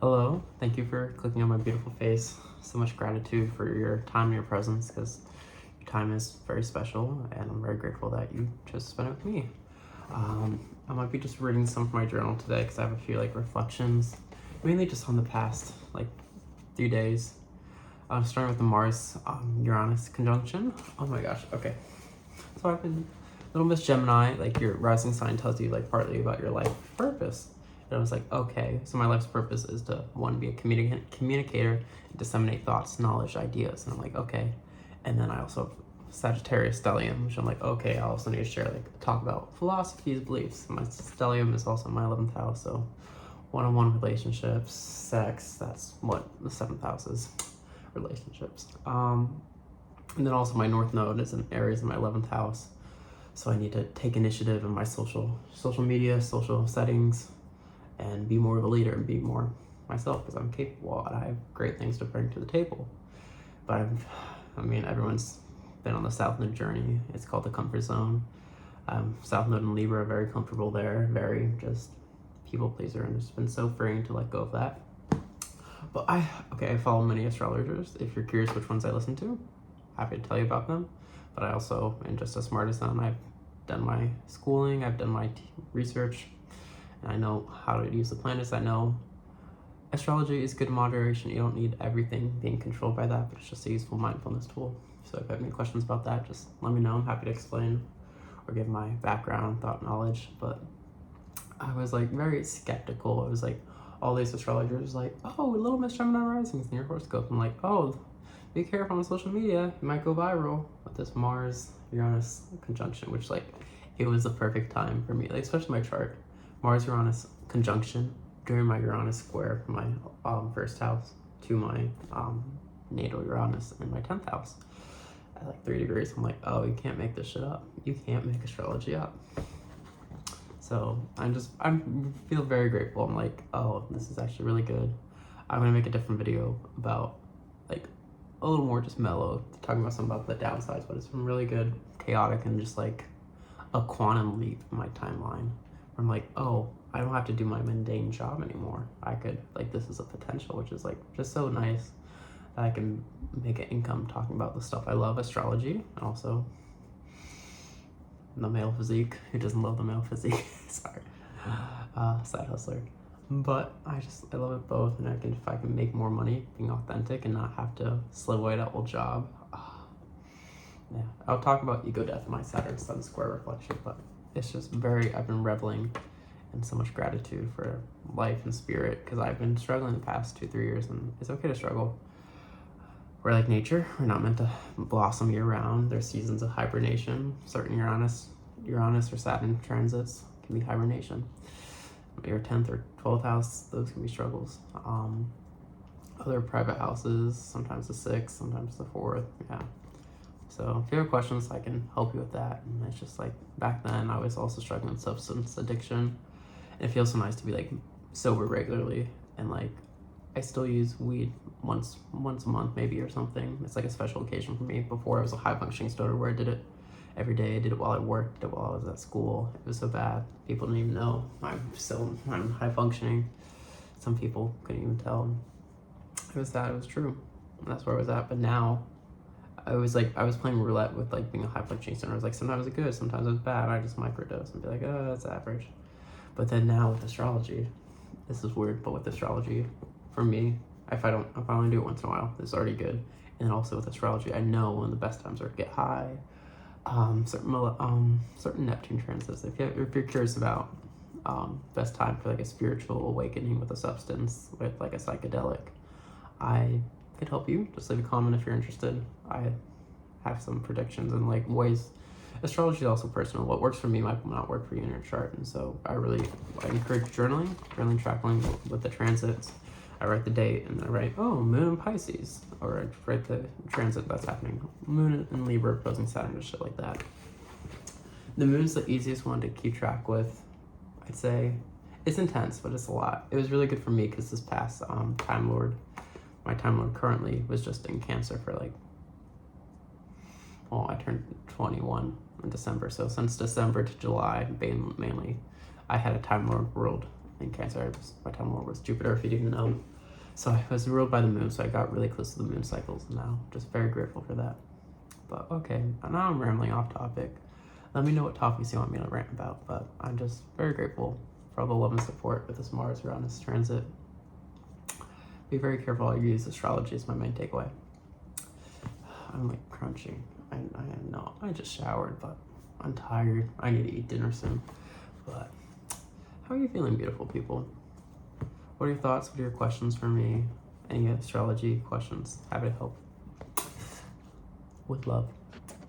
Hello, thank you for clicking on my beautiful face. So much gratitude for your time and your presence because your time is very special and I'm very grateful that you chose to spend it with me. I might be just reading some from my journal today because I have a few reflections, mainly just on the past 3 days. Starting with the Mars Uranus conjunction. Oh my gosh, okay. So I've been Little Miss Gemini, your rising sign tells you partly about your life purpose. And I was like, okay, so my life's purpose is to, one, be a communicator and disseminate thoughts, knowledge, ideas. And I'm like, okay. And then I also have Sagittarius stellium, which I'm like, okay, I also need to share, talk about philosophies, beliefs. My stellium is also my 11th house, so one-on-one relationships, sex, that's what the 7th house is, relationships. And then also my North Node is in Aries in my 11th house. So I need to take initiative in my social media, social settings, and be more of a leader and be more myself because I'm capable and I have great things to bring to the table. But everyone's been on the South Node journey. It's called the comfort zone. South Node and Libra are very comfortable there, very just people pleaser, and it's been so freeing to let go of that. But I follow many astrologers. If you're curious which ones I listen to, happy to tell you about them. But I also am just as smart as them. I've done my schooling, I've done my research, and I know how to use the planets. I know astrology is good moderation. You don't need everything being controlled by that, but it's just a useful mindfulness tool. So if you have any questions about that, just let me know. I'm happy to explain or give my background, thought, knowledge. But I was very skeptical. It was all these astrologers oh, Little Miss Gemini risings in your horoscope. I'm like, oh, be careful on social media, you might go viral with this Mars Uranus conjunction, which it was the perfect time for me, especially my chart. Mars Uranus conjunction during my Uranus square from my first house to my natal Uranus in my 10th house at 3 degrees. I'm like, oh, you can't make this shit up. You can't make astrology up. So I feel very grateful. I'm like, oh, this is actually really good. I'm gonna make a different video about a little more just mellow, talking about some about the downsides, but it's been really good, chaotic, and just a quantum leap in my timeline. Where I'm like, oh, I don't have to do my mundane job anymore. I could, this is a potential, which is just so nice that I can make an income talking about the stuff I love, astrology, and also the male physique. Who doesn't love the male physique? Sorry, side hustler. But I love it both, and if I can make more money being authentic and not have to slave away that old job. Yeah, I'll talk about ego death in my Saturn Sun square reflection, but it's just I've been reveling in so much gratitude for life and spirit, because I've been struggling the past 2-3 years, and it's okay to struggle. We're like nature, we're not meant to blossom year round. There's seasons of hibernation. Certain Uranus or Saturn transits can be hibernation. Your 10th or 12th house, those can be struggles. Other private houses, sometimes the 6th, sometimes the 4th, yeah. So if you have questions, I can help you with that. And it's just back then, I was also struggling with substance addiction. And it feels so nice to be sober regularly, and I still use weed once a month maybe or something. It's a special occasion for me. Before I was a high functioning stoner where I did it every day. I did it while I worked, did it while I was at school. It was so bad. People didn't even know I'm high functioning. Some people couldn't even tell. It was sad, it was true. And that's where I was at. But now I was playing roulette with being a high functioning stoner. I was sometimes it's good, sometimes it's bad. I just microdose and be oh, that's average. But then now with astrology, this is weird, but with astrology, for me, if I only do it once in a while, it's already good. And also with astrology, I know when the best times are to get high. Certain Neptune transits. If you're curious about best time for a spiritual awakening with a substance, with a psychedelic, I could help you. Just leave a comment if you're interested. I have some predictions and ways. Astrology is also personal. What works for me might not work for you in your chart, and so I encourage journaling, traveling with the transits. I write the date and I write, oh, Moon in Pisces, or I write the transit that's happening. Moon in Libra opposing Saturn, and shit like that. The Moon's the easiest one to keep track with. I'd say it's intense, but it's a lot. It was really good for me because this past Time Lord, my Time Lord currently was just in Cancer for I turned 21 in December, so since December to July, mainly, I had a Time Lord ruled in Cancer. My Time Lord was Jupiter, if you didn't know. So I was ruled by the moon, so I got really close to the moon cycles now. Just very grateful for that. But okay, now I'm rambling off topic. Let me know what topics you want me to rant about, but I'm just very grateful for all the love and support with this Mars-Uranus transit. Be very careful how you use astrology is my main takeaway. I'm like crunching. I know, I just showered, but I'm tired. I need to eat dinner soon. But how are you feeling, beautiful people? What are your thoughts? What are your questions for me? Any astrology questions? Happy to help. With love.